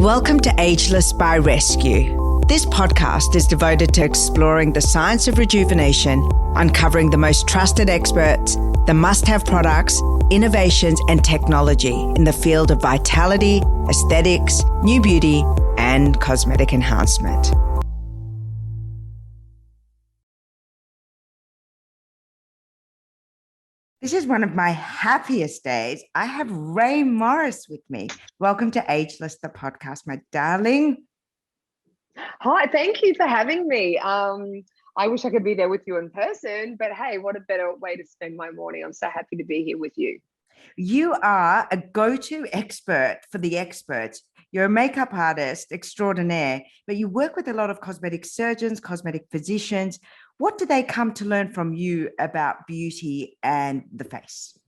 Welcome to Ageless by Rescu. This podcast is devoted to exploring the science of rejuvenation, uncovering the most trusted experts, the must-have products, innovations, and technology in the field of vitality, aesthetics, new beauty, and cosmetic enhancement. This is one of my happiest days. I have Rae Morris with me. Welcome to Ageless, the podcast, my darling. Hi, thank you for having me. I wish I could be there with you in person, but hey, what a better way to spend my morning. I'm so happy to be here with you. You are a go-to expert for the experts. You're a makeup artist extraordinaire, but you work with a lot of cosmetic surgeons, cosmetic physicians. What do they come to learn from you about beauty and the face?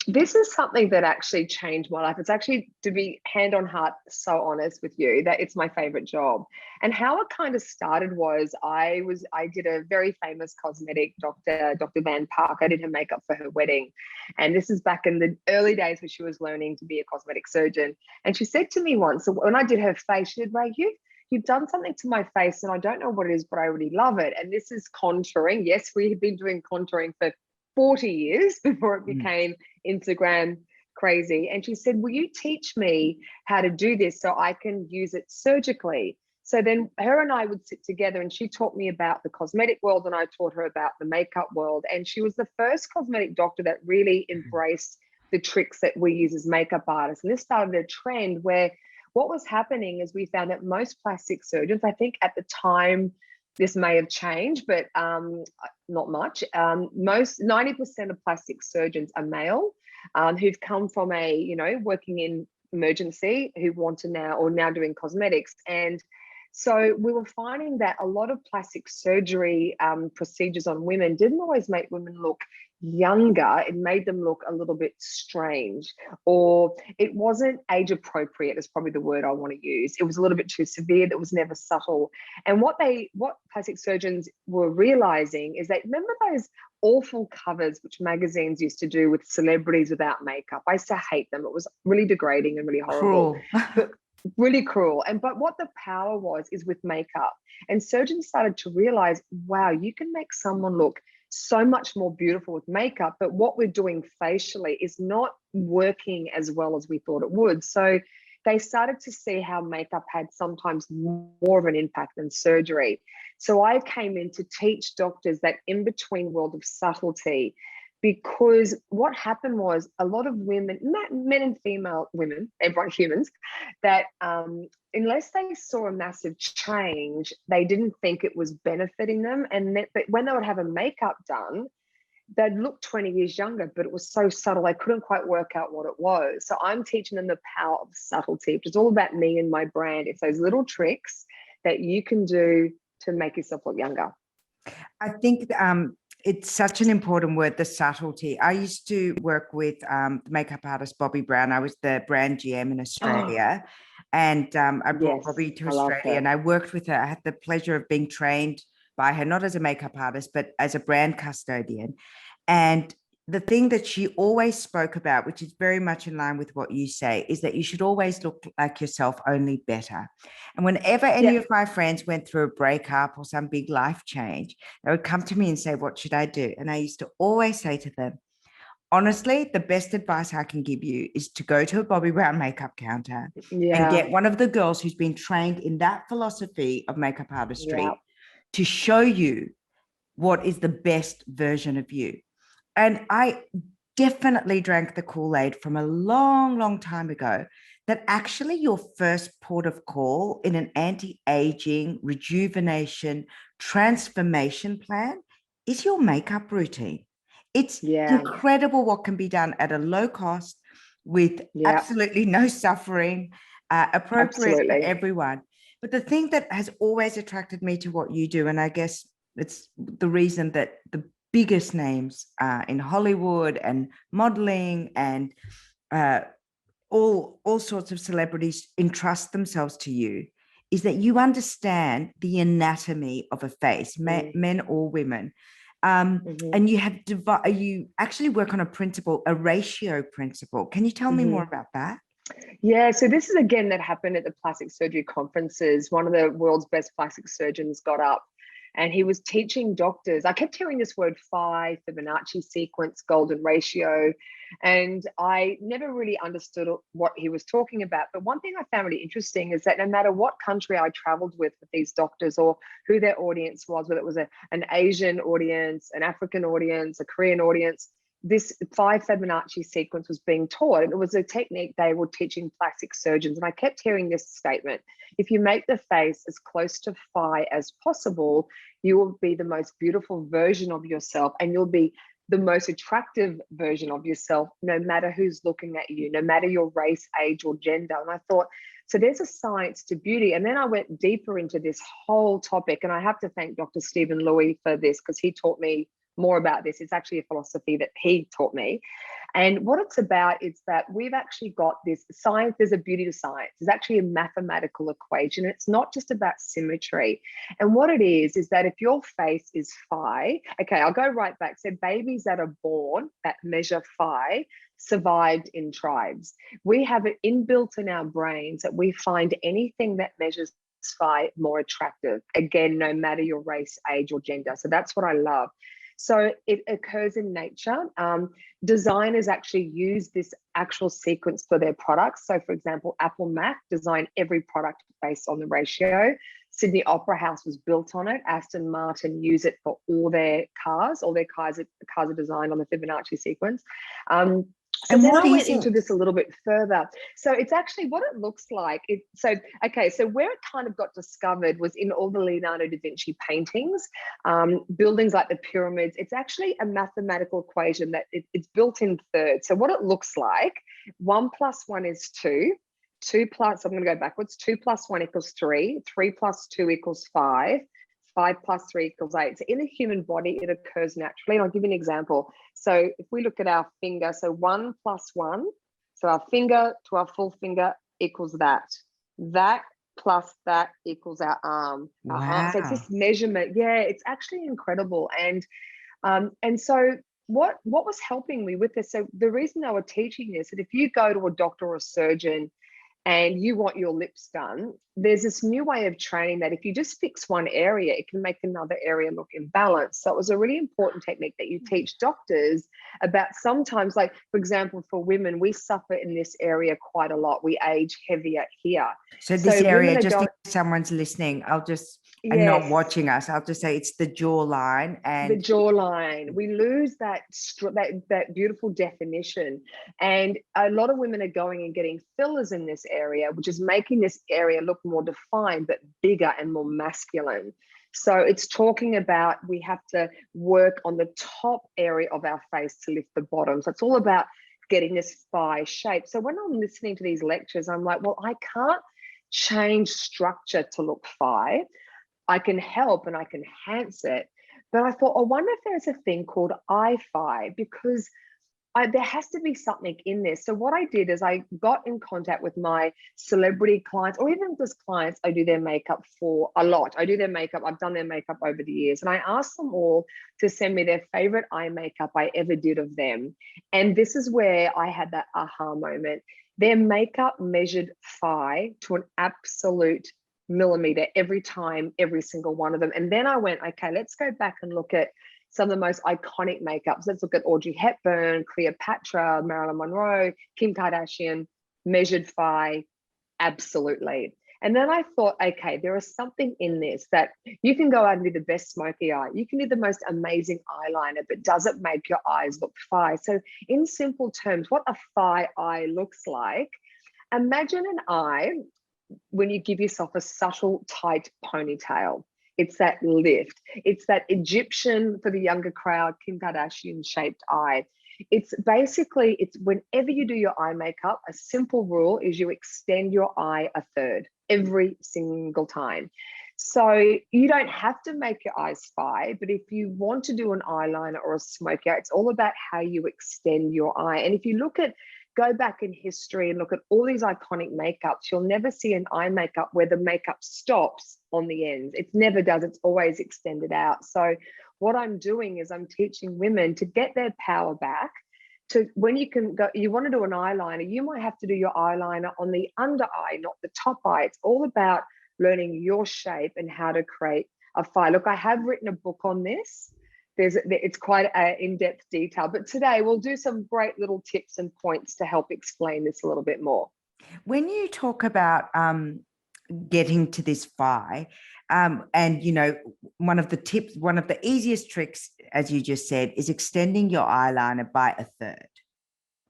This is something that actually changed my life. It's actually, to be hand on heart, so honest with you, that it's my favorite job. And how it kind of started was I did a very famous cosmetic doctor, Dr. Van Park. I did her makeup for her wedding. And this is back in the early days when she was learning to be a cosmetic surgeon. And she said to me once, so when I did her face, she said, "Rae, you've done something to my face and I don't know what it is, but I really love it." And this is contouring. Yes, we had been doing contouring for 40 years before it became Instagram crazy. And she said, "Will you teach me how to do this so I can use it surgically?" So then her and I would sit together and she taught me about the cosmetic world and I taught her about the makeup world. And she was the first cosmetic doctor that really embraced the tricks that we use as makeup artists. And this started a trend where what was happening is we found that most plastic surgeons, I think at the time, this may have changed, but not much. Most 90% of plastic surgeons are male, who've come from working in emergency, who want to now doing cosmetics. And so we were finding that a lot of plastic surgery procedures on women didn't always make women look younger. It made them look a little bit strange, or it wasn't age appropriate is probably the word I want to use. It was a little bit too severe. That was never subtle. And what plastic surgeons were realizing is that, remember those awful covers which magazines used to do with celebrities without makeup? I used to hate them. It was really degrading and really horrible. But really cruel. But what the power is with makeup. And surgeons started to realize, wow, you can make someone look so much more beautiful with makeup, but what we're doing facially is not working as well as we thought it would. So they started to see how makeup had sometimes more of an impact than surgery. So I came in to teach doctors that in-between world of subtlety, because what happened was a lot of women, men and female women, everyone, humans, that unless they saw a massive change, they didn't think it was benefiting them. But when they would have a makeup done, they'd look 20 years younger, but it was so subtle, they couldn't quite work out what it was. So I'm teaching them the power of subtlety, which is all about me and my brand. It's those little tricks that you can do to make yourself look younger. I think it's such an important word, the subtlety. I used to work with the makeup artist Bobbi Brown. I was the brand GM in Australia. And I brought Bobbi to Australia and I worked with her. I had the pleasure of being trained by her, not as a makeup artist, but as a brand custodian. And the thing that she always spoke about, which is very much in line with what you say, is that you should always look like yourself, only better. And whenever any of my friends went through a breakup or some big life change, they would come to me and say, "What should I do?" And I used to always say to them, honestly, the best advice I can give you is to go to a Bobbi Brown makeup counter and get one of the girls who's been trained in that philosophy of makeup artistry to show you what is the best version of you. And I definitely drank the Kool-Aid from a long, long time ago that actually your first port of call in an anti-aging, rejuvenation, transformation plan is your makeup routine. It's incredible what can be done at a low cost with absolutely no suffering, appropriate for everyone. But the thing that has always attracted me to what you do, and I guess it's the reason that the biggest names in Hollywood and modeling and all sorts of celebrities entrust themselves to you, is that you understand the anatomy of a face, men or women. And you actually work on a principle, a ratio principle. Can you tell me more about that? Yeah, so this is again that happened at the plastic surgery conferences. One of the world's best plastic surgeons got up and he was teaching doctors. I kept hearing this word phi, Fibonacci sequence, golden ratio, and I never really understood what he was talking about. But one thing I found really interesting is that no matter what country I traveled with these doctors or who their audience was, whether it was an Asian audience, an African audience, a Korean audience, this 5 Fibonacci sequence was being taught. And it was a technique they were teaching plastic surgeons. And I kept hearing this statement: if you make the face as close to phi as possible, you will be the most beautiful version of yourself, and you'll be the most attractive version of yourself, no matter who's looking at you, no matter your race, age, or gender. And I thought, so there's a science to beauty. And then I went deeper into this whole topic. And I have to thank Dr. Stephen Louis for this, because he taught me more about this. It's actually a philosophy that he taught me. And what it's about is that we've actually got this science. There's a beauty to science. There's actually a mathematical equation. It's not just about symmetry. And what it is that if your face is phi, okay, I'll go right back. So babies that are born that measure phi survived in tribes. We have it inbuilt in our brains that we find anything that measures phi more attractive. Again, no matter your race, age, or gender. So that's what I love. So it occurs in nature. Designers actually use this actual sequence for their products. So for example, Apple Mac designed every product based on the ratio. Sydney Opera House was built on it. Aston Martin use it for all their cars. All their cars are designed on the Fibonacci sequence. So and then I went into this a little bit further. So it's actually what it looks like. So where it kind of got discovered was in all the Leonardo da Vinci paintings, buildings like the pyramids. It's actually a mathematical equation that it's built in thirds. So what it looks like, 1 + 1 is 2. 2 plus, I'm going to go backwards. 2 + 1 = 3. 3 + 2 = 5. 5 + 3 = 8. So in the human body, it occurs naturally. And I'll give you an example. So if we look at our finger, so 1 + 1, so our finger to our full finger equals that. That plus that equals our arm. Our arm. So it's this measurement. Yeah, it's actually incredible. And so what was helping me with this? So the reason they were teaching this, that if you go to a doctor or a surgeon and you want your lips done, there's this new way of training that if you just fix one area, it can make another area look imbalanced. So it was a really important technique that you teach doctors about. Sometimes, like for example, for women, we suffer in this area quite a lot. We age heavier here. So this area, just if someone's listening, and not watching us, I'll just say it's the jawline. And the jawline, we lose that beautiful definition. And a lot of women are going and getting fillers in this area, which is making this area look more defined, but bigger and more masculine. So it's talking about we have to work on the top area of our face to lift the bottom. So it's all about getting this phi shape. So when I'm listening to these lectures, I'm like, well, I can't change structure to look phi. I can help and I can enhance it. But I thought, I wonder if there's a thing called eye-fi, because there has to be something in this. So what I did is I got in contact with my celebrity clients, or even just clients I do their makeup for a lot. I do their makeup. I've done their makeup over the years. And I asked them all to send me their favorite eye makeup I ever did of them. And this is where I had that aha moment. Their makeup measured phi to an absolute millimeter every time, every single one of them. And then I went, okay, let's go back and look at some of the most iconic makeups. Let's look at Audrey Hepburn, Cleopatra, Marilyn Monroe, Kim Kardashian, measured phi, absolutely. And then I thought, okay, there is something in this that you can go out and do the best smoky eye. You can do the most amazing eyeliner, but does it make your eyes look phi? So in simple terms, what a phi eye looks like, imagine an eye when you give yourself a subtle, tight ponytail. It's that lift. It's that Egyptian, for the younger crowd, Kim Kardashian shaped eye. It's basically, it's whenever you do your eye makeup, a simple rule is you extend your eye a third every single time. So you don't have to make your eyes phi, but if you want to do an eyeliner or a smoky eye, it's all about how you extend your eye. And if you go back in history and look at all these iconic makeups, you'll never see an eye makeup where the makeup stops on the ends. It never does. It's always extended out. So what I'm doing is I'm teaching women to get their power back, to when you can go, you want to do an eyeliner, you might have to do your eyeliner on the under eye, not the top eye. It's all about learning your shape and how to create a file. Look, I have written a book on this. It's quite in-depth detail, but today we'll do some great little tips and points to help explain this a little bit more. When you talk about getting to this fi, and you know, one of the easiest tricks, as you just said, is extending your eyeliner by a third.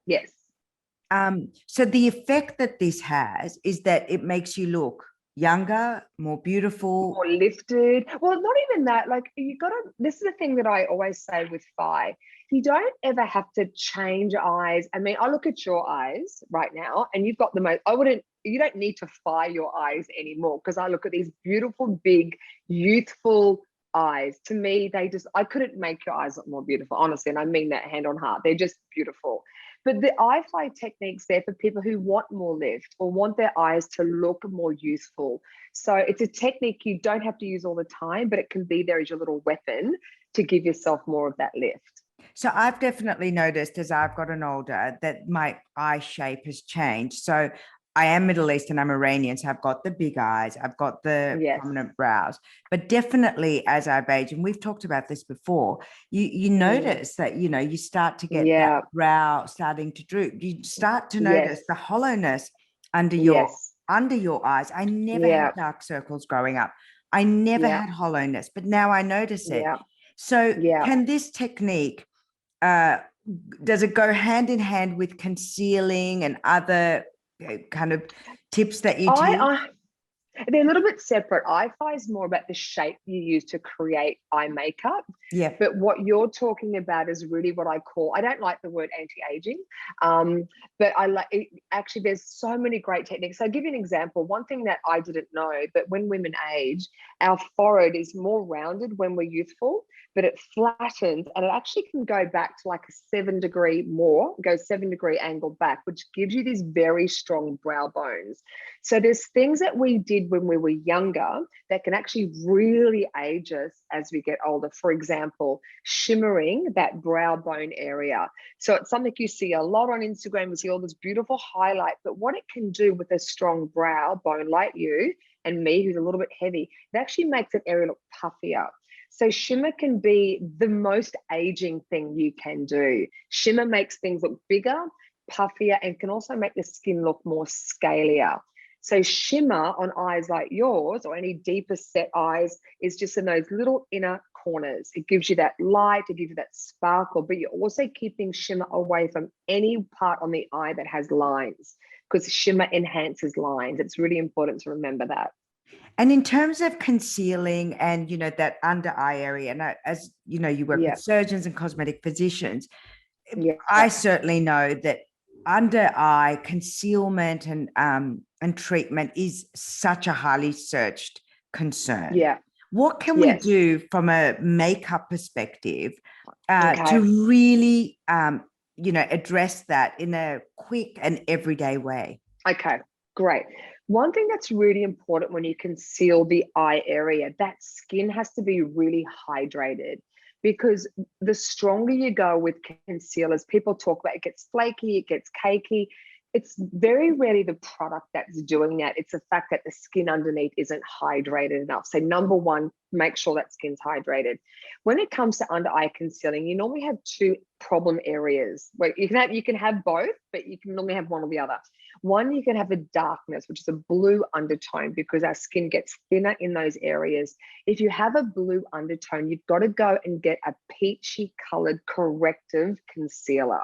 Yes. So the effect that this has is that it makes you look younger, more beautiful, more lifted. Well, not even that. Like, this is the thing that I always say with fi. You don't ever have to change eyes. I mean, I look at your eyes right now and you've got the most, you don't need to fi your eyes anymore, because I look at these beautiful, big, youthful eyes. To me, I couldn't make your eyes look more beautiful, honestly. And I mean that hand on heart. They're just beautiful. But the eye fi technique's there for people who want more lift or want their eyes to look more youthful. So it's a technique you don't have to use all the time, but it can be there as your little weapon to give yourself more of that lift. So I've definitely noticed as I've gotten older that my eye shape has changed. So I am Middle Eastern, I'm Iranian, so I've got the big eyes, I've got the prominent brows, but definitely as I've aged, and we've talked about this before, you notice that, you know, you start to get that brow starting to droop. You start to notice the hollowness under your eyes. I never had dark circles growing up. I never had hollowness, but now I notice it. So can this technique, does it go hand in hand with concealing and other kind of tips that you teach? They're a little bit separate. Eye fi is more about the shape you use to create eye makeup. Yeah. But what you're talking about is really what I don't like the word anti-aging, but I like it. Actually, there's so many great techniques. So I'll give you an example. One thing that I didn't know, but when women age, our forehead is more rounded when we're youthful, but it flattens and it actually can go back to like a 7-degree angle back, which gives you these very strong brow bones. So there's things that we did when we were younger that can actually really age us as we get older. For example, shimmering that brow bone area. So it's something you see a lot on Instagram. We see all this beautiful highlight, but what it can do with a strong brow bone like you and me, who's a little bit heavy, it actually makes an area look puffier. So shimmer can be the most aging thing you can do. Shimmer makes things look bigger, puffier, and can also make the skin look more scalier. So shimmer on eyes like yours or any deeper set eyes is just in those little inner corners. It gives you that light, it gives you that sparkle, but you're also keeping shimmer away from any part on the eye that has lines, because shimmer enhances lines. It's really important to remember that. And in terms of concealing and, you know, that under eye area, and as you know, you work with surgeons and cosmetic physicians, I certainly know that under eye concealment and treatment is such a highly searched concern. What can we do from a makeup perspective to really, you know, address that in a quick and everyday way? Okay, great. One thing that's really important when you conceal the eye area, that skin has to be really hydrated, because the stronger you go with concealers, people talk about it gets flaky, it gets cakey. It's very rarely the product that's doing that. It's the fact that the skin underneath isn't hydrated enough. So number one, make sure that skin's hydrated. When it comes to under eye concealing, you normally have two problem areas. Where you can have both, but you can normally have one or the other. One, you can have a darkness, which is a blue undertone, because our skin gets thinner in those areas. If you have a blue undertone, you've got to go and get a peachy colored corrective concealer.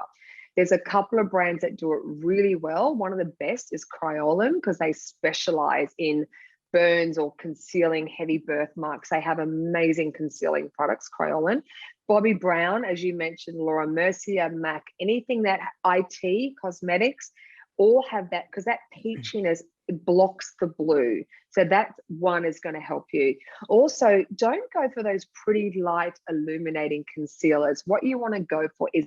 There's a couple of brands that do it really well. One of the best is Kryolan, because they specialize in burns or concealing heavy birthmarks. They have amazing concealing products, Kryolan. Bobbi Brown, as you mentioned, Laura Mercier, MAC, anything that IT, cosmetics, all have that, because that peachiness blocks the blue. So that one is going to help you. Also, don't go for those pretty light illuminating concealers. What you want to go for is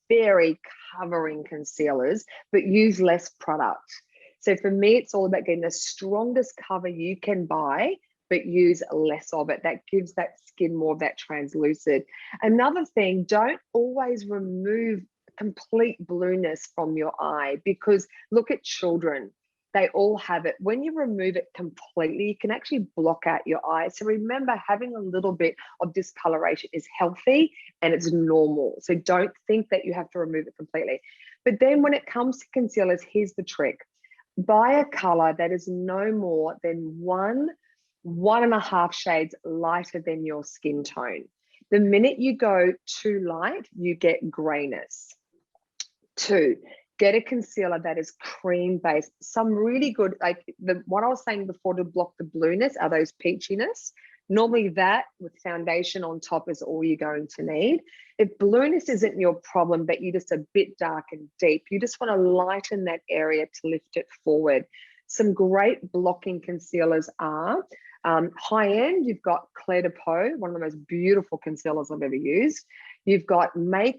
very covering concealers, but use less product. So for me, it's all about getting the strongest cover you can buy, but use less of it. That gives that skin more of that translucid. Another thing, don't always remove complete blueness from your eye, because look at children. They all have it. When you remove it completely, you can actually block out your eye. So remember, having a little bit of discoloration is healthy and it's normal. So don't think that you have to remove it completely. But then when it comes to concealers, here's the trick. Buy a color that is no more than 1.5 shades lighter than your skin tone. The minute you go too light, you get grayness. 2, get a concealer that is cream based. Some really good, like the what I was saying before to block the blueness are those peachiness. Normally that with foundation on top is all you're going to need. If blueness isn't your problem, but you're just a bit dark and deep, you just want to lighten that area to lift it forward. Some great blocking concealers are high end. You've got Claire de Peau, one of the most beautiful concealers I've ever used. You've got Bye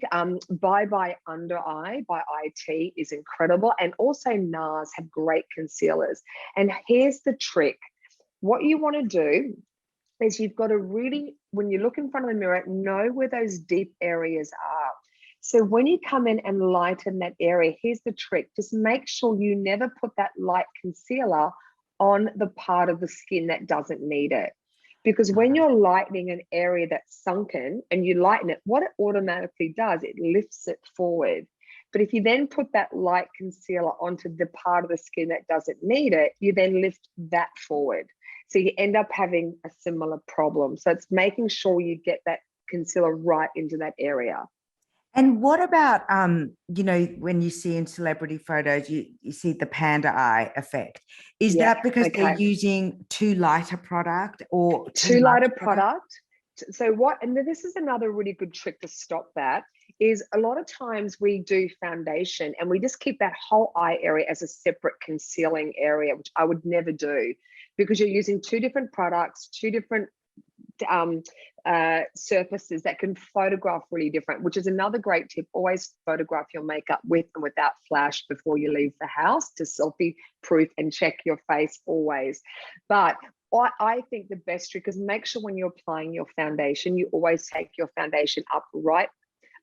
Bye Under Eye by IT is incredible. And also NARS have great concealers. And here's the trick. What you want to do is you've got to really, when you look in front of the mirror, know where those deep areas are. So when you come in and lighten that area, here's the trick. Just make sure you never put that light concealer on the part of the skin that doesn't need it. Because when you're lightening an area that's sunken and you lighten it, what it automatically does, it lifts it forward. But if you then put that light concealer onto the part of the skin that doesn't need it, you then lift that forward. So you end up having a similar problem. So it's making sure you get that concealer right into that area. And what about, you know, when you see in celebrity photos, you see the panda eye effect. Is that because they're using too light a product or too light a product? So what, and this is another really good trick to stop that, is a lot of times we do foundation and we just keep that whole eye area as a separate concealing area, which I would never do, because you're using 2 different products, 2 different surfaces that can photograph really different, which is another great tip. Always photograph your makeup with and without flash before you leave the house to selfie proof and check your face always. But I think the best trick is make sure when you're applying your foundation, you always take your foundation up right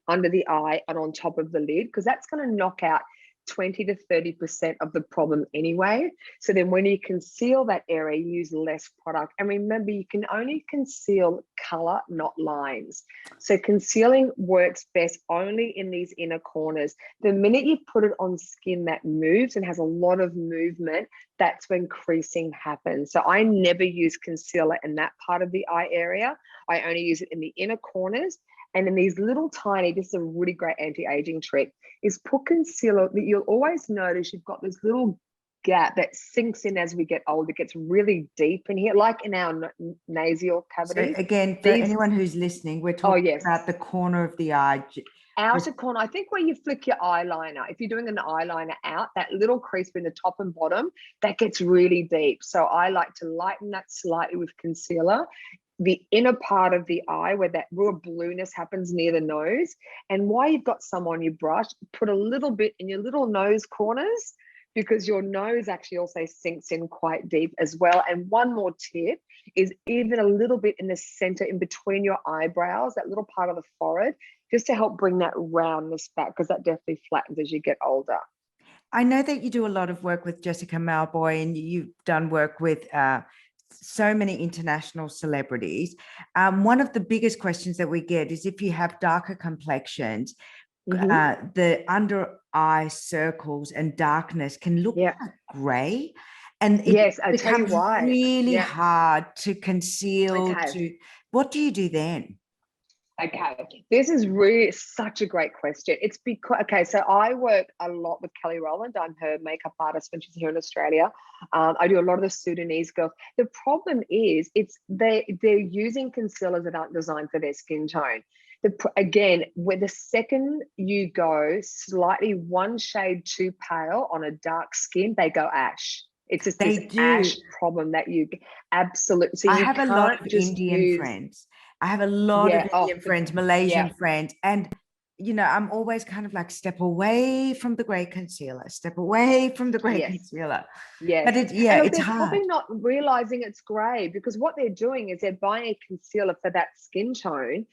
under the eye and on top of the lid, because that's going to knock out 20 to 30% of the problem anyway. So then when you conceal that area, you use less product. And remember, you can only conceal color, not lines. So concealing works best only in these inner corners. The minute you put it on skin that moves and has a lot of movement, that's when creasing happens. So I never use concealer in that part of the eye area. I only use it in the inner corners. And in these little tiny, this is a really great anti-aging trick, is put concealer that you'll always notice you've got this little gap that sinks in as we get older, gets really deep in here, like in our nasal cavity. So again, for anyone who's listening, we're talking about the corner of the eye. Outer corner, I think where you flick your eyeliner, if you're doing an eyeliner out, that little crease between the top and bottom, that gets really deep. So I like to lighten that slightly with concealer. The inner part of the eye where that real blueness happens near the nose, and why you've got some on your brush, put a little bit in your little nose corners, because your nose actually also sinks in quite deep as well. And one more tip is even a little bit in the center in between your eyebrows, that little part of the forehead, just to help bring that roundness back, because that definitely flattens as you get older. I know that you do a lot of work with Jessica Malboy, and you've done work with so many international celebrities. One of the biggest questions that we get is if you have darker complexions, the under eye circles and darkness can look like gray, and it becomes really hard to conceal. What do you do then? Okay, this is really such a great question. It's because, so I work a lot with Kelly Rowland. I'm her makeup artist when she's here in Australia. I do a lot of the Sudanese girls. The problem is they're using concealers that aren't designed for their skin tone. Again, where the second you go slightly 1 shade too pale on a dark skin, they go ash. It's just this ash problem that you absolutely. So I have a lot of Indian friends. I have a lot of Indian friends, Malaysian friends, and you know, I'm always kind of like, step away from the grey concealer, step away from the grey concealer. But it's hard. Probably not realizing it's grey, because what they're doing is they're buying a concealer for that skin tone.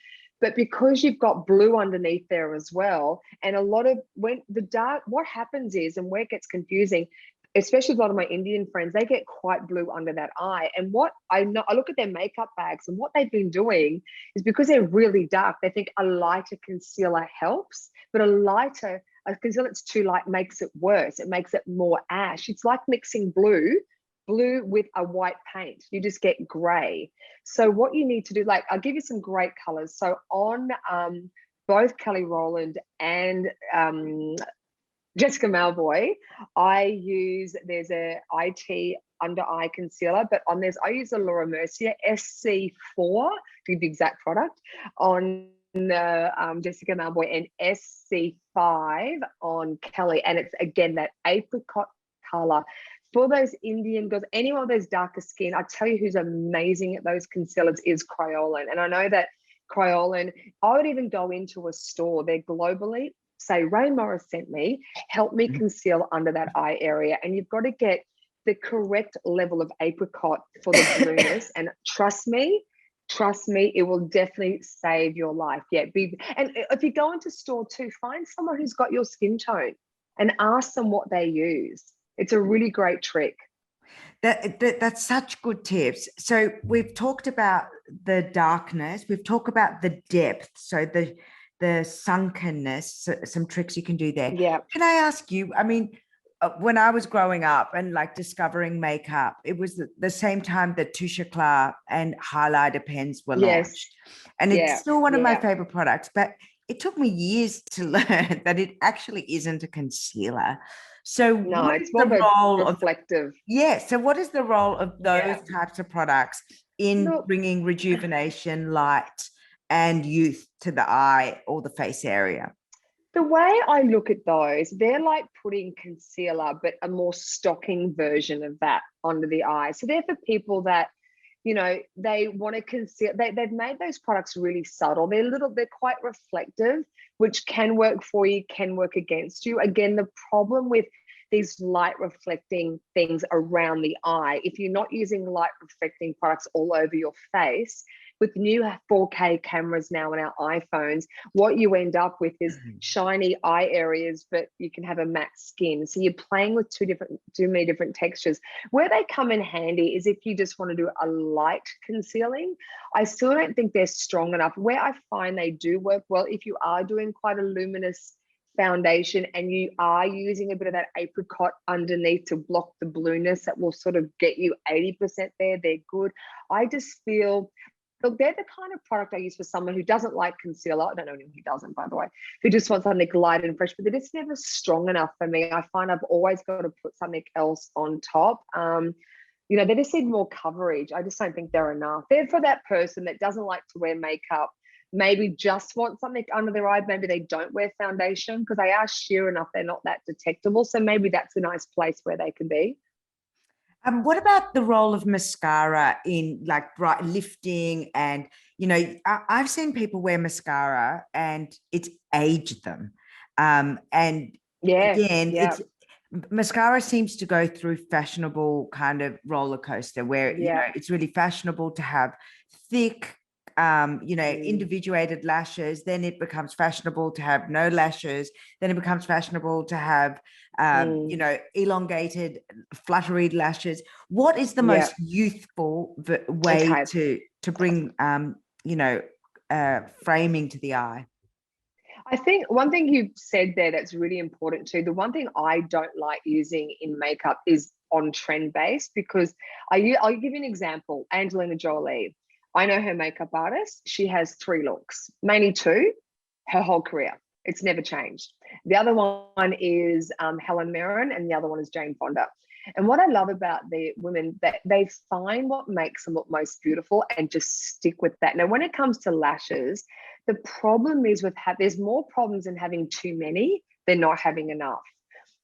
But because you've got blue underneath there as well, and a lot of when the dark, what happens is, and where it gets confusing, especially a lot of my Indian friends, they get quite blue under that eye. And what I know, I look at their makeup bags, and what they've been doing is, because they're really dark, they think a lighter concealer helps, but a concealer that's too light makes it worse. It makes it more ash. It's like mixing blue with a white paint. You just get gray. So what you need to do, like, I'll give you some great colors. So on both Kelly Rowland and Jessica Malvoy, there's a IT under eye concealer, but on this I use a Laura Mercier SC4 to give the exact product on Jessica Malvoy, and SC5 on Kelly, and it's again that apricot color. For those Indian girls, anyone with those darker skin, I tell you who's amazing at those concealers is Kryolan. And I know that Kryolan, I would even go into a store, they're globally, say Rae Morris sent me, help me conceal under that eye area. And you've got to get the correct level of apricot for the blueness. And trust me, it will definitely save your life. Yeah. And if you go into store too, find someone who's got your skin tone and ask them what they use. It's a really great trick. That's such good tips. So we've talked about the darkness, we've talked about the depth, so the sunkenness, some tricks you can do there. Yeah. Can I ask you, I mean, when I was growing up and like discovering makeup, it was the same time that Touche Eclat and highlighter pens were launched. And it's still one of my favorite products, but it took me years to learn that it actually isn't a concealer. So no, what it's is more the role reflective. so what is the role of those types of products in bringing rejuvenation, light, and youth to the eye or the face area? The way I look at those, they're like putting concealer, but a more stocking version of that under the eye. So they're for people that, you know, they want to conceal. They've made those products really subtle. They're quite reflective, which can work for you, can work against you. Again, the problem with these light reflecting things around the eye, if you're not using light reflecting products all over your face, with new 4K cameras now in our iPhones, what you end up with is shiny eye areas, but you can have a matte skin. So you're playing with too many different textures. Where they come in handy is if you just want to do a light concealing. I still don't think they're strong enough. Where I find they do work well, if you are doing quite a luminous foundation and you are using a bit of that apricot underneath to block the blueness, that will sort of get you 80% there, they're good. I just feel, look, they're the kind of product I use for someone who doesn't like concealer. I don't know anyone who doesn't, by the way, who just wants something light and fresh, but they're just never strong enough for me. I find I've always got to put something else on top. You know, they just need more coverage. I just don't think they're enough. They're for that person that doesn't like to wear makeup, maybe just want something under their eye. Maybe they don't wear foundation because they are sheer enough. They're not that detectable. So maybe that's a nice place where they can be. What about the role of mascara in like bright lifting? And, you know, I've seen people wear mascara and it's aged them. And again, it's mascara seems to go through fashionable kind of roller coaster where, you know, it's really fashionable to have thick, you know, individuated lashes. Then it becomes fashionable to have no lashes. Then it becomes fashionable to have, you know, elongated, fluttery lashes. What is the most youthful way to bring, you know, framing to the eye? I think one thing you said there that's really important too, the one thing I don't like using in makeup is on trend based, because I'll give you an example. Angelina Jolie, I know her makeup artist. She has 3 looks, mainly 2, her whole career. It's never changed. The other one is Helen Mirren, and the other one is Jane Fonda. And what I love about the women, that they find what makes them look most beautiful and just stick with that. Now, when it comes to lashes, the problem is there's more problems in having too many than not having enough.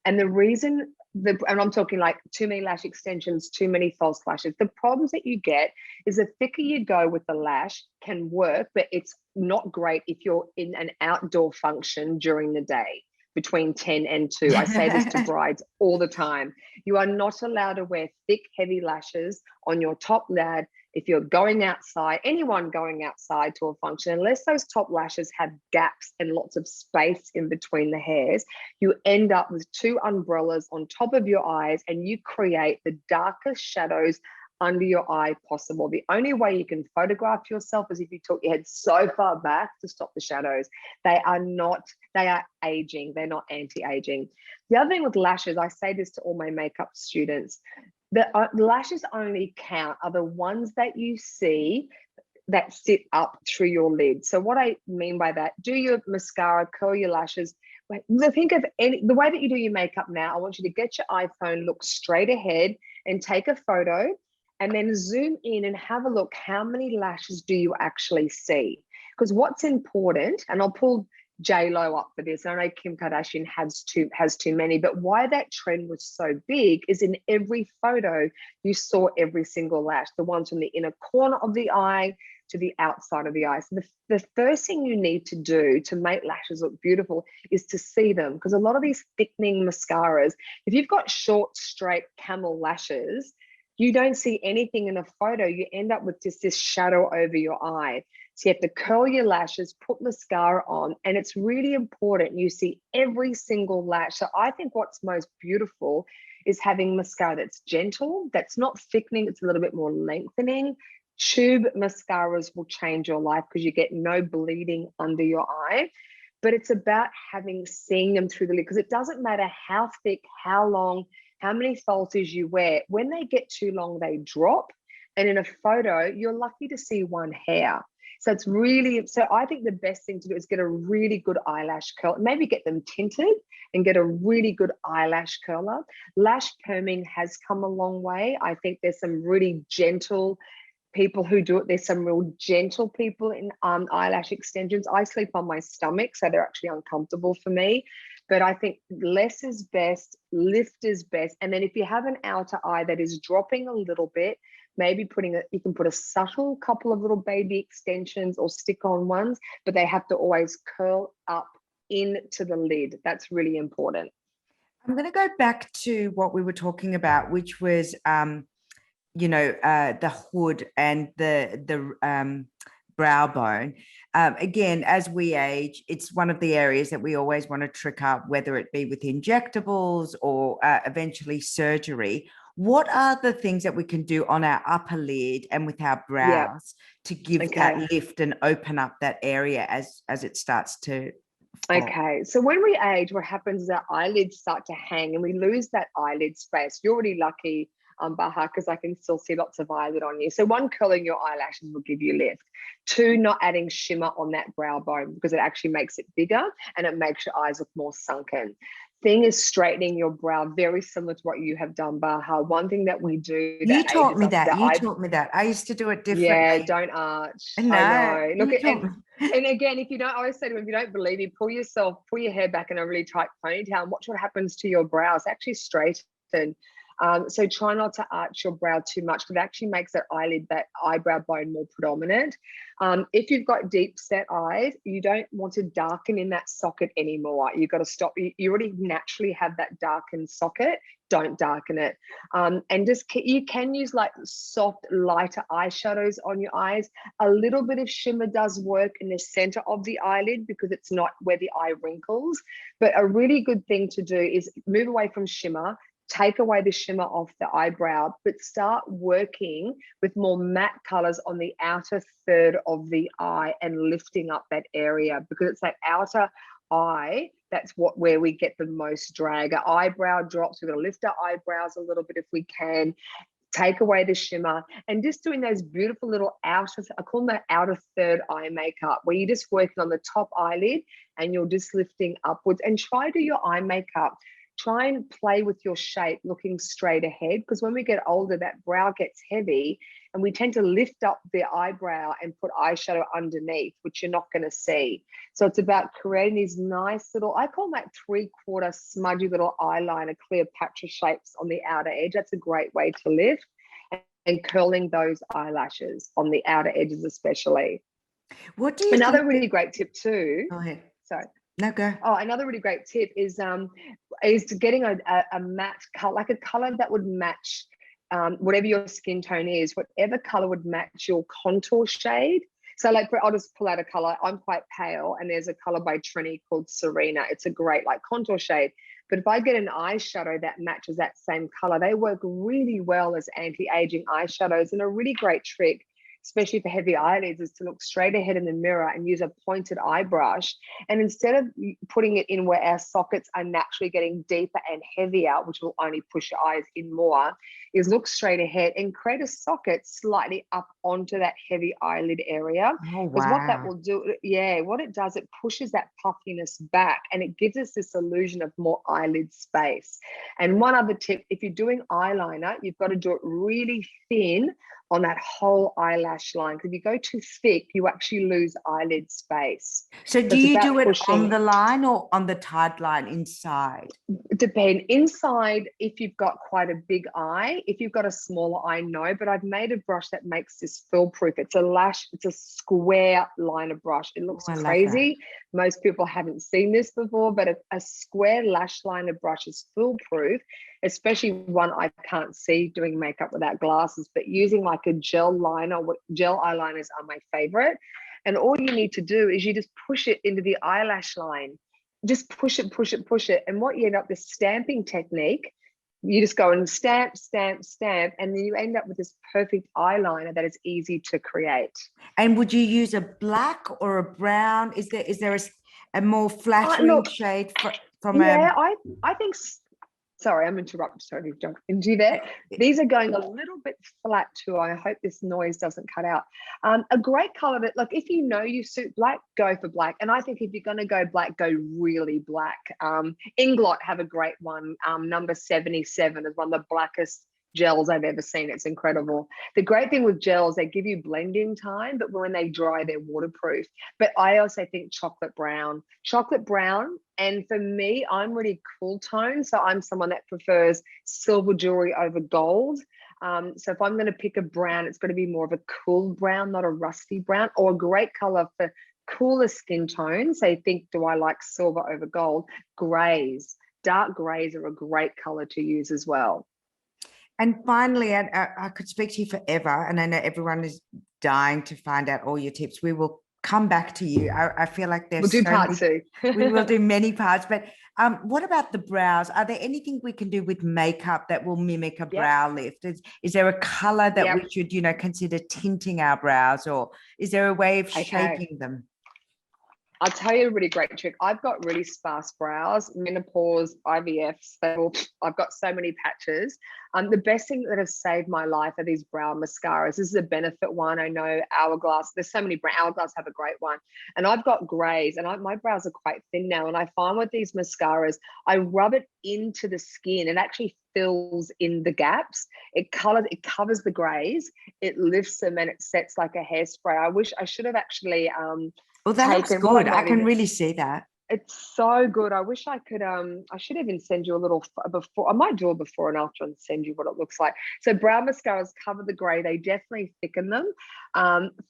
And the reason, and I'm talking like too many lash extensions, too many false lashes, the problems that you get is the thicker you go with the lash can work, but it's not great if you're in an outdoor function during the day, between 10 and 2. I say this to brides all the time. You are not allowed to wear thick, heavy lashes on your top lid if you're going outside, anyone going outside to a function, unless those top lashes have gaps and lots of space in between the hairs. You end up with 2 umbrellas on top of your eyes, and you create the darkest shadows under your eye possible. The only way you can photograph yourself is if you took your head so far back to stop the shadows. They are aging. They're not anti-aging. The other thing with lashes, I say this to all my makeup students, the lashes only count are the ones that you see that sit up through your lid. So what I mean by that, do your mascara, curl your lashes. Think of the way that you do your makeup now. I want you to get your iPhone, look straight ahead and take a photo, and then zoom in and have a look. How many lashes do you actually see? Because what's important, and I'll pull J-Lo up for this. I know Kim Kardashian has too many, but why that trend was so big is in every photo, you saw every single lash, the ones from the inner corner of the eye to the outside of the eye. So the first thing you need to do to make lashes look beautiful is to see them, because a lot of these thickening mascaras, if you've got short, straight camel lashes, you don't see anything in a photo. You end up with just this shadow over your eye. So you have to curl your lashes, put mascara on, and it's really important you see every single lash. So I think what's most beautiful is having mascara that's gentle, that's not thickening, it's a little bit more lengthening. Tube mascaras will change your life because you get no bleeding under your eye. But it's about seeing them through the lid, because it doesn't matter how thick, how long, how many falsies you wear. When they get too long, they drop. And in a photo, you're lucky to see one hair. So I think the best thing to do is get a really good eyelash curl. Maybe get them tinted and get a really good eyelash curler. Lash perming has come a long way. I think there's some really gentle people who do it. There's some real gentle people in eyelash extensions. I sleep on my stomach, so they're actually uncomfortable for me. But I think less is best, lift is best. And then if you have an outer eye that is dropping a little bit, maybe you can put a subtle couple of little baby extensions or stick-on ones, but they have to always curl up into the lid. That's really important. I'm going to go back to what we were talking about, which was, the hood and the brow bone. Again, as we age, it's one of the areas that we always want to trick up, whether it be with injectables or eventually surgery. What are the things that we can do on our upper lid and with our brows to give that lift and open up that area as it starts to fall? Okay, so when we age, what happens is our eyelids start to hang and we lose that eyelid space. You're already lucky, Baha, because I can still see lots of eyelid on you. So 1, curling your eyelashes will give you lift. 2, not adding shimmer on that brow bone, because it actually makes it bigger and it makes your eyes look more sunken. Thing is straightening your brow, very similar to what you have done, Baha. One thing that we do. You taught me that. Taught me that. I used to do it differently. Yeah, don't arch. No, I know. Look, and again, if you don't, I always say to them, if you don't believe me, pull your hair back in a really tight ponytail and watch what happens to your brows. Actually straighten. So try not to arch your brow too much, because it actually makes that eyebrow bone more predominant. If you've got deep set eyes, you don't want to darken in that socket anymore. You've got to stop. You already naturally have that darkened socket. Don't darken it. And you can use like soft, lighter eyeshadows on your eyes. A little bit of shimmer does work in the center of the eyelid, because it's not where the eye wrinkles. But a really good thing to do is move away from shimmer. Take away the shimmer off the eyebrow, but start working with more matte colors on the outer third of the eye and lifting up that area, because it's that outer eye that's where we get the most drag. Our eyebrow drops. We're going to lift our eyebrows a little bit if we can. Take away the shimmer and just doing those beautiful little I call them the outer third eye makeup, where you're just working on the top eyelid and you're just lifting upwards. And try to do your eye makeup. Try and play with your shape, looking straight ahead, because when we get older, that brow gets heavy and we tend to lift up the eyebrow and put eyeshadow underneath, which you're not going to see. So it's about creating these nice little, I call them like 3/4 smudgy little eyeliner, Cleopatra shapes on the outer edge. That's a great way to lift, and curling those eyelashes on the outer edges especially. What do you Another really great tip too. Go ahead. Sorry. No, go. Oh, another really great tip is to getting a matte color, like a color that would match whatever your skin tone is, whatever color would match your contour shade. So like, I'll just pull out a color. I'm quite pale, and there's a color by Trini called Serena. It's a great like contour shade. But if I get an eyeshadow that matches that same color, they work really well as anti-aging eyeshadows. And a really great trick, especially for heavy eyelids, is to look straight ahead in the mirror and use a pointed eye brush. And instead of putting it in where our sockets are naturally getting deeper and heavier, which will only push your eyes in more, is look straight ahead and create a socket slightly up onto that heavy eyelid area. Oh, Because what that wow. will do, what it does, it pushes that puffiness back, and it gives us this illusion of more eyelid space. And one other tip, if you're doing eyeliner, you've got to do it really thin on that whole eyelash line, because if you go too thick, you actually lose eyelid space. So do it's you about do it on pushing. the line or on the tied line inside? Depend. Inside, if you've got quite a big eye. If you've got a smaller eye, no. But I've made a brush that makes this fill-proof. It's a square liner brush. It looks Oh, I love that. crazy. Most people haven't seen this before, but a square lash liner brush is fill-proof, especially one I can't see doing makeup without glasses. But using like a gel liner, gel eyeliners are my favorite. And all you need to do is you just push it into the eyelash line. Just push it, push it, push it. And what you end up, this stamping technique, you just go and stamp, stamp, stamp, and then you end up with this perfect eyeliner that is easy to create. And would you use a black or a brown? Is there a more flattering Look, shade from yeah, I think. Sorry, I'm interrupting. Sorry to jump into there. These are going a little bit flat too. I hope this noise doesn't cut out. A great color that, like, if you know you suit black, go for black. And I think if you're going to go black, go really black. Inglot have a great one. Number 77 is one of the blackest gels I've ever seen. It's incredible. The great thing with gels, they give you blending time, but when they dry, they're waterproof. But I also think chocolate brown, and for me, I'm really cool tone, so I'm someone that prefers silver jewelry over gold. So if I'm going to pick a brown, it's going to be more of a cool brown, not a rusty brown. Or a great color for cooler skin tones, so think, do I like silver over gold? Grays, dark grays are a great color to use as well. And finally, I could speak to you forever, and I know everyone is dying to find out all your tips. We will come back to you. I feel like there's We'll do part two. We will do many parts. But what about the brows? Are there anything we can do with makeup that will mimic a brow lift? Is there a color that we should, consider tinting our brows, or is there a way of shaping them? I'll tell you a really great trick. I've got really sparse brows, menopause, IVFs. I've got so many patches. The best thing that has saved my life are these brow mascaras. This is a Benefit one. I know Hourglass. There's so many brands. Hourglass have a great one. And I've got grays, and my brows are quite thin now. And I find with these mascaras, I rub it into the skin. It actually fills in the gaps. It covers the grays. It lifts them, and it sets like a hairspray. I wish I should have actually well, that looks good. I can really see that. It's so good. I wish I could. I should even send you a little before. I might do a before and after and send you what it looks like. So brow mascaras cover the grey. They definitely thicken them.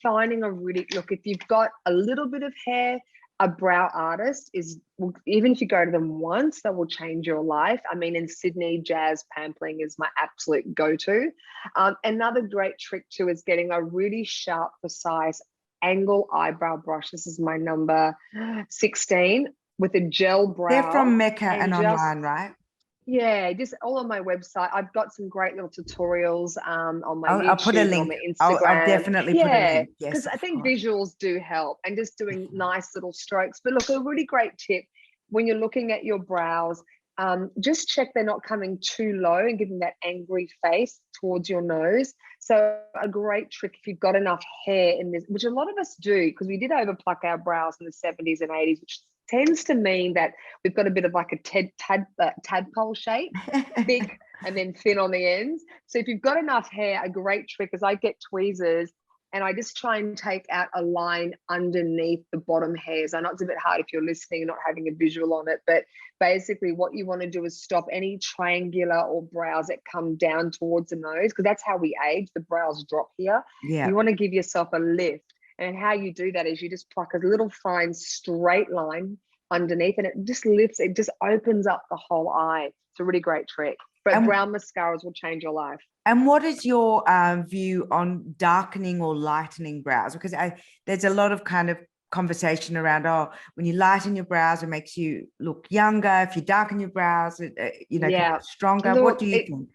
Finding a really look. If you've got a little bit of hair, a brow artist even if you go to them once, that will change your life. I mean, in Sydney, Jazz Pampling is my absolute go-to. Another great trick too is getting a really sharp, precise angle eyebrow brush. This is my number 16 with a gel brow. They're from Mecca and online, right? Yeah, just all on my website. I've got some great little tutorials on my YouTube, I'll put a link. on my Instagram. I'll definitely put a link. Yes, because I think visuals do help, and just doing nice little strokes. But look, a really great tip when you're looking at your brows, just check they're not coming too low and giving that angry face towards your nose. So a great trick, if you've got enough hair in this, which a lot of us do, because we did overpluck our brows in the 70s and 80s, which tends to mean that we've got a bit of like a tadpole shape, thick and then thin on the ends. So if you've got enough hair, a great trick is I get tweezers and I just try and take out a line underneath the bottom hairs. I know it's a bit hard if you're listening and not having a visual on it, but basically what you want to do is stop any triangular or brows that come down towards the nose, because that's how we age. The brows drop here. Yeah. You want to give yourself a lift. And how you do that is you just pluck a little fine straight line underneath, and it just lifts, it just opens up the whole eye. It's a really great trick. But brown mascaras will change your life. And what is your view on darkening or lightening brows? Because there's a lot of kind of conversation around, oh, when you lighten your brows, it makes you look younger. If you darken your brows, it stronger. Look, what do you think?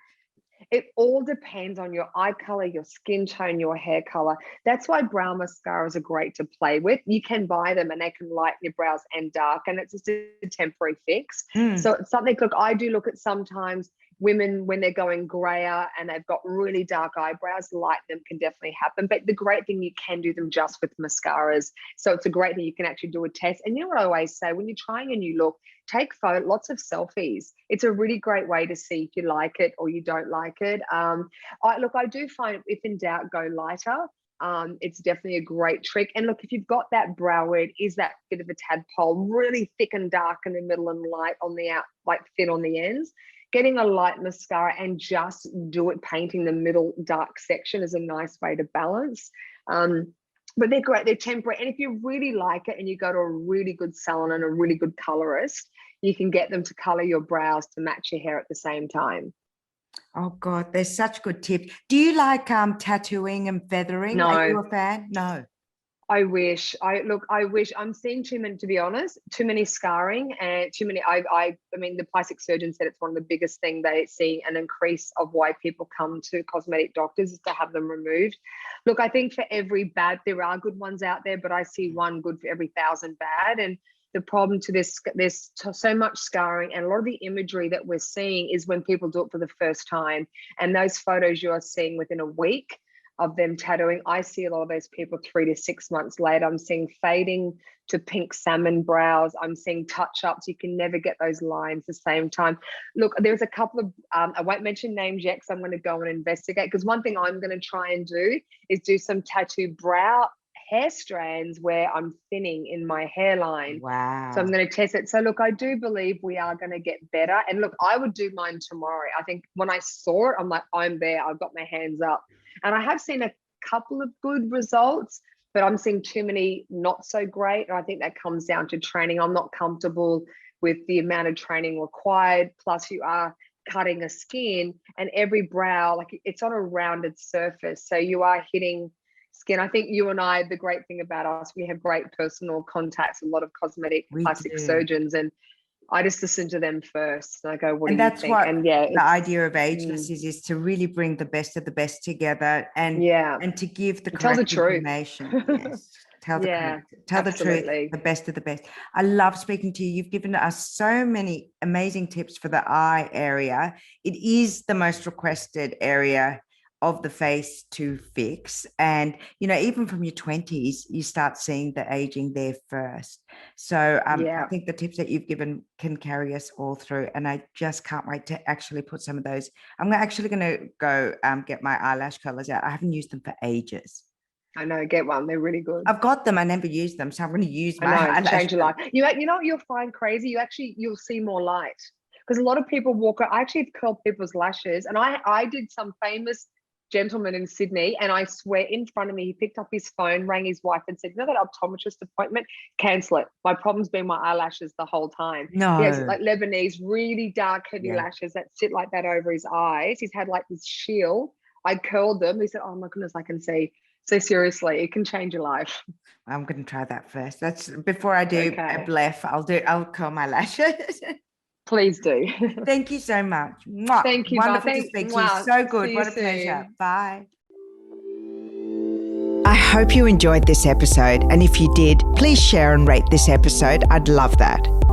It all depends on your eye color, your skin tone, your hair color. That's why brow mascaras are great to play with. You can buy them and they can lighten your brows and darken. It's just a temporary fix. So it's something, look, I do look at sometimes women when they're going grayer and they've got really dark eyebrows, light them can definitely happen. But the great thing, you can do them just with mascaras. So it's a great thing, you can actually do a test. And you know what I always say, when you're trying a new look, take lots of selfies. It's a really great way to see if you like it or you don't like it. I do find, if in doubt, go lighter. It's definitely a great trick. And look, if you've got that brow where it is that bit of a tadpole, really thick and dark in the middle and light on the out, like thin on the ends, getting a light mascara and just do it, painting the middle dark section is a nice way to balance. But they're great, they're temporary. And if you really like it and you go to a really good salon and a really good colorist, you can get them to color your brows to match your hair at the same time. Oh God, there's such good tips. Do you like tattooing and feathering? No. Are you a fan? No. I wish. I'm seeing too many, to be honest, too many scarring and too many. I mean, the plastic surgeon said it's one of the biggest thing they see an increase of why people come to cosmetic doctors is to have them removed. Look, I think for every bad, there are good ones out there, but I see one good for every 1,000 bad. And the problem to this, there's so much scarring, and a lot of the imagery that we're seeing is when people do it for the first time. And those photos you are seeing within a week of them tattooing, I see a lot of those people 3 to 6 months later. I'm seeing fading to pink salmon brows. I'm seeing touch-ups. You can never get those lines at the same time. Look, there's a couple of, I won't mention names yet because I'm going to go and investigate, because one thing I'm going to try and do is do some tattoo brow hair strands where I'm thinning in my hairline. Wow. So I'm going to test it. So look, I do believe we are going to get better. And look, I would do mine tomorrow. I think when I saw it, I'm like, I'm there. I've got my hands up. And I have seen a couple of good results, but I'm seeing too many not so great. And I think that comes down to training. I'm not comfortable with the amount of training required. Plus you are cutting a skin, and every brow, like it's on a rounded surface. So you are hitting skin. I think you and I, the great thing about us, we have great personal contacts, a lot of cosmetic plastic surgeons, and I just listen to them first. And I go, what do you think? That's what and yeah, the idea of Ageless is to really bring the best of the best together and to give the correct information. Yes. Tell the truth, the best of the best. I love speaking to you. You've given us so many amazing tips for the eye area. It is the most requested area of the face to fix, and you know, even from your 20s you start seeing the aging there first. So I think the tips that you've given can carry us all through, and I just can't wait to actually put some of those. I'm actually going to go get my eyelash colors out. I haven't used them for ages. I know, get one, they're really good. I've got them, I never use them, so I'm going to use my eyelash. Change your life. You know what you'll find crazy, you'll see more light, because a lot of people walk. I actually curl people's lashes, and I did some famous gentleman in Sydney, and I swear in front of me, he picked up his phone, rang his wife and said, you know that optometrist appointment, cancel it. My problem's been my eyelashes the whole time. No. He has like Lebanese, really dark, heavy lashes that sit like that over his eyes. He's had like this shield. I curled them. He said, oh my goodness, I can see. So seriously, it can change your life. I'm going to try that first. That's before I do a bluff. I'll curl my lashes. Please do. Thank you so much. Thank you. Wonderful to speak to you. So good. What a pleasure. Bye. I hope you enjoyed this episode. And if you did, please share and rate this episode. I'd love that.